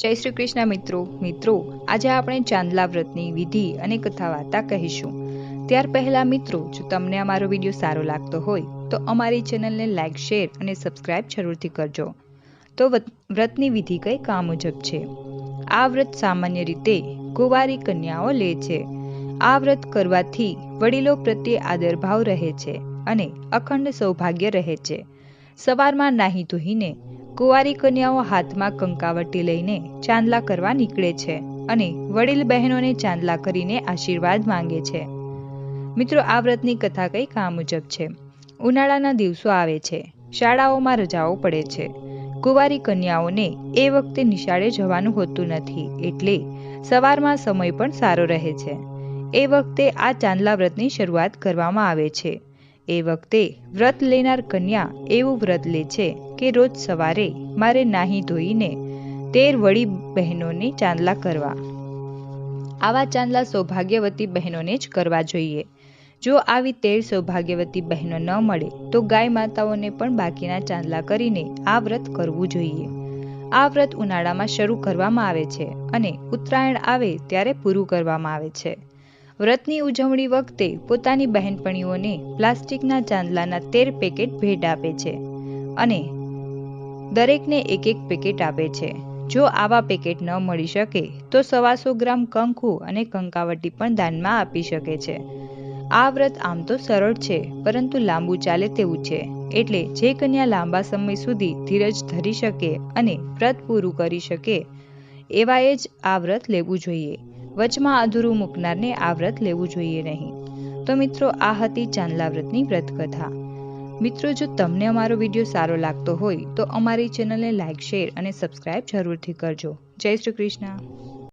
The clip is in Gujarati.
જય શ્રી કૃષ્ણ મિત્રો આજે આપણે ચાંદલા વ્રતની વિધિ અને કથા વાર્તા કહીશું। ત્યાર પહેલા મિત્રો, જો તમને અમારો વિડીયો સારો લાગતો હોય તો અમારી ચેનલને લાઇક, શેર અને સબસ્ક્રાઇબ જરૂરથી કરજો। તો વ્રતની વિધિ કંઈક આ મુજબ છે। આ વ્રત સામાન્ય રીતે કુંવારી કન્યાઓ લે છે। આ વ્રત કરવાથી વડીલો પ્રત્યે આદરભાવ રહે છે અને અખંડ સૌભાગ્ય રહે છે। સવારમાં નાહી ધોઈને કુંવારી કન્યાઓ હાથમાં કંકાવટી લઈને ચાંદલા કરવા નીકળે છે અને વડીલ બહેનોને ચાંદલા કરીને આશીર્વાદ માંગે છે। મિત્રો, આ વ્રતની કથા કંઈક આ મુજબ છે। ઉનાળાના દિવસો આવે છે, શાળાઓમાં રજાઓ પડે છે। કુંવારી કન્યાઓને એ વખતે નિશાળે જવાનું હોતું નથી, એટલે સવારમાં સમય પણ સારો રહે છે। એ વખતે આ ચાંદલા વ્રતની શરૂઆત કરવામાં આવે છે। એ વખતે વ્રત લેનાર કન્યા એવું વ્રત લે છે કે રોજ સવારે મારે નાહી ધોઈને 13 વડી બહેનોને ચાંદલા કરવા। આવા ચાંદલા સૌભાગ્યવતી બહેનોને જ કરવા જોઈએ। જો આવી 13 સૌભાગ્યવતી બહેનો ન મળે તો ગાય માતાઓને પણ બાકીના ચાંદલા કરીને આ વ્રત કરવું જોઈએ। આ વ્રત ઉનાળામાં શરૂ કરવામાં આવે છે અને ઉત્તરાયણ આવે ત્યારે પૂરું કરવામાં આવે છે। વ્રતની ઉજવણી વખતે પોતાની બહેનપણીઓને પ્લાસ્ટિકના ચાંદલાના 13 પેકેટ ભેટ આપે છે અને દરેકને એક પેકેટ આપે છે। જો આવા પેકેટ ન મળી શકે તો 125 ગ્રામ કંકુ અને કંકાવટી પણ દાનમાં આપી શકે છે। આ વ્રત આમ તો સરળ છે, પરંતુ લાંબુ ચાલે તેવું છે, એટલે જે કન્યા લાંબા સમય સુધી ધીરજ ધરી શકે અને વ્રત પૂરું કરી શકે એવાએ જ આ વ્રત લેવું જોઈએ। વચમાં અધૂરું મૂકનારને આ વ્રત લેવું જોઈએ નહીં। તો મિત્રો, આ હતી ચાંદલા વ્રતની વ્રત કથા। મિત્રો, જો તમને અમારો વિડીયો સારો લાગતો હોય તો અમારી ચેનલને લાઇક, શેર અને સબસ્ક્રાઇબ જરૂરથી કરજો। જય શ્રી કૃષ્ણ।